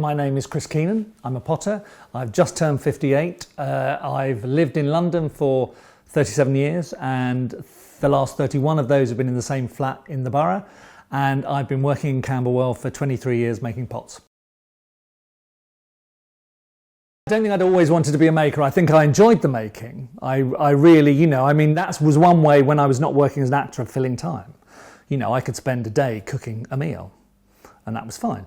my name is Chris Keenan. I'm a potter. I've just turned 58. I've lived in London for 37 years and the last 31 of those have been in the same flat in the borough, and I've been working in Camberwell for 23 years making pots. I don't think I'd always wanted to be a maker. I think I enjoyed the making. I really, that was one way when I was not working as an actor of filling time. I could spend a day cooking a meal and that was fine,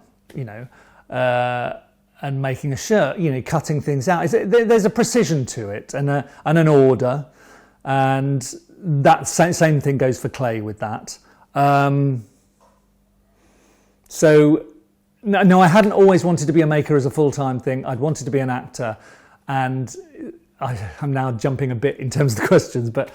and making a shirt, cutting things out. There's a precision to it and an order, and that same thing goes for clay with that. So no, I hadn't always wanted to be a maker as a full-time thing. I'd wanted to be an actor, and I'm now jumping a bit in terms of the questions, but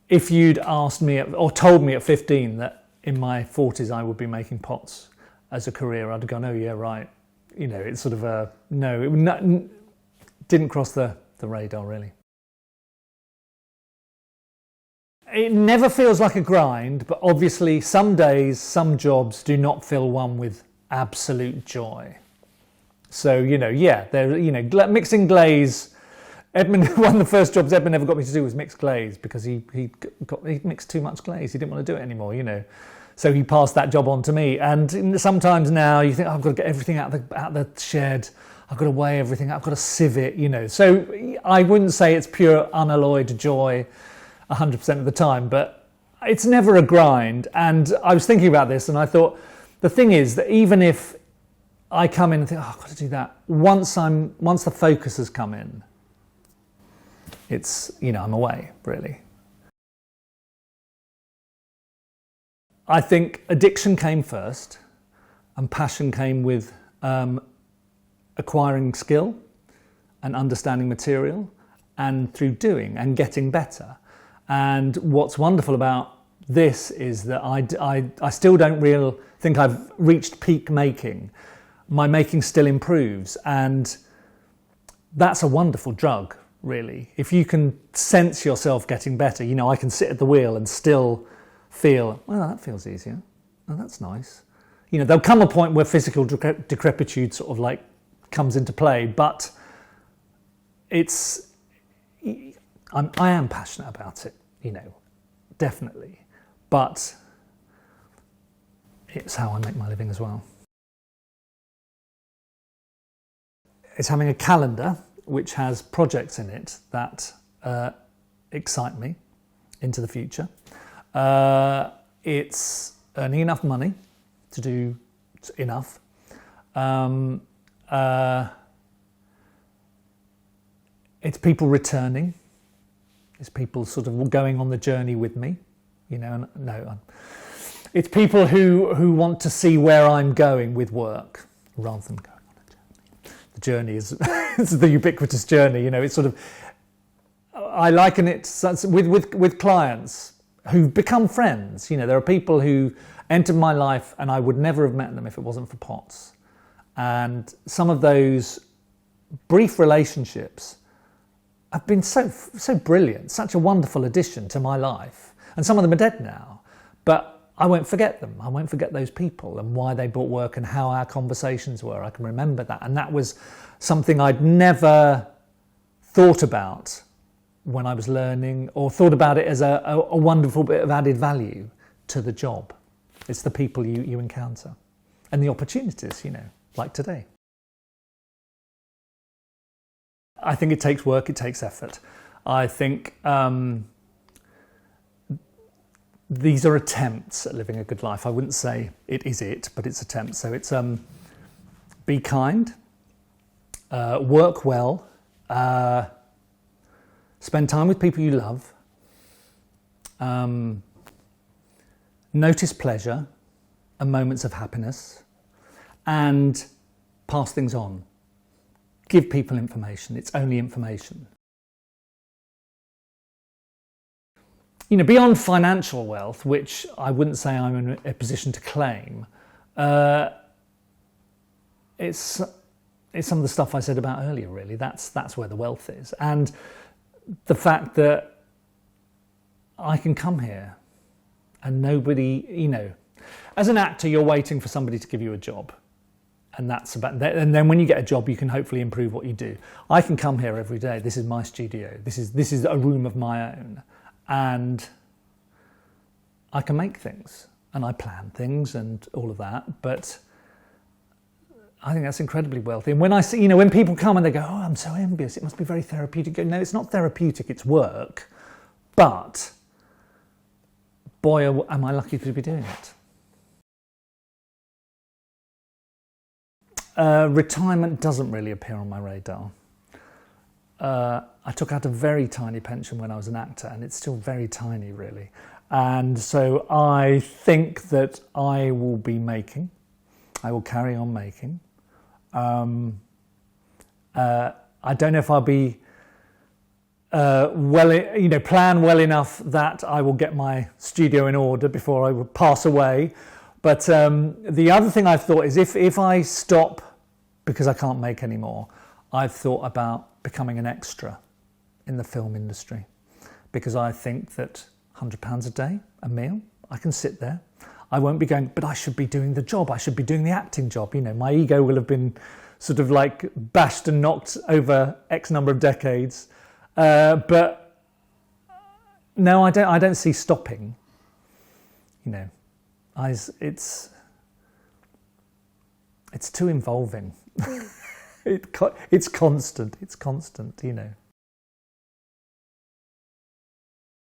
if you'd asked me or told me at 15 that in my 40s I would be making pots as a career, I'd have gone, oh yeah, right. It's sort of it didn't cross the radar really. It never feels like a grind, but obviously some days, some jobs do not fill one with absolute joy. So, mixing glaze. Edmund, one of the first jobs Edmund ever got me to do was mix glaze because he mixed too much glaze. He didn't want to do it anymore, So he passed that job on to me. And sometimes now you think, I've got to get everything out of the shed. I've got to weigh everything. I've got to sieve it, So I wouldn't say it's pure unalloyed joy 100% of the time, but it's never a grind. And I was thinking about this and I thought, the thing is that even if I come in and think, I've got to do that, once the focus has come in, it's, I'm away, really. I think addiction came first and passion came with acquiring skill and understanding material and through doing and getting better. And what's wonderful about this is that I still don't think I've reached peak making. My making still improves, and that's a wonderful drug, really. If you can sense yourself getting better, I can sit at the wheel and still feel, well, that feels easier. Oh, that's nice. There'll come a point where physical decrepitude sort of like comes into play, but I am passionate about it, definitely. But it's how I make my living as well. It's having a calendar which has projects in it that excite me into the future. It's earning enough money to do enough. It's people returning. It's people sort of going on the journey with me. It's people who want to see where I'm going with work rather than going on a journey. The journey is it's the ubiquitous journey. It's sort of, I liken it with clients who've become friends. There are people who entered my life and I would never have met them if it wasn't for pots. And some of those brief relationships have been so brilliant, such a wonderful addition to my life. And some of them are dead now, but I won't forget them. I won't forget those people and why they brought work and how our conversations were. I can remember that. And that was something I'd never thought about when I was learning, or thought about it as a wonderful bit of added value to the job. It's the people you encounter and the opportunities, like today. I think it takes work, it takes effort. I think these are attempts at living a good life. I wouldn't say it is it, but it's attempts. So it's be kind, work well, spend time with people you love, notice pleasure and moments of happiness, and pass things on. Give people information. It's only information. Beyond financial wealth, which I wouldn't say I'm in a position to claim, it's some of the stuff I said about earlier, really. That's where the wealth is. And the fact that I can come here and nobody, as an actor, you're waiting for somebody to give you a job. And that's about that. And then when you get a job, you can hopefully improve what you do. I can come here every day. This is my studio. This is a room of my own, and I can make things and I plan things and all of that. But I think that's incredibly wealthy. And when I see, when people come and they go, "Oh, I'm so envious. It must be very therapeutic." No, it's not therapeutic. It's work. But boy, am I lucky to be doing it. Retirement doesn't really appear on my radar. I took out a very tiny pension when I was an actor, and it's still very tiny, really. And so I think that I will carry on making. I don't know if I'll be plan well enough that I will get my studio in order before I will pass away. But the other thing I've thought is if I stop because I can't make anymore, I've thought about becoming an extra in the film industry, because I think that £100 a day, a meal, I can sit there. I won't be going, but I should be doing the job. I should be doing the acting job. My ego will have been sort of like bashed and knocked over X number of decades. But no, I don't see stopping. It's too involving. It's constant.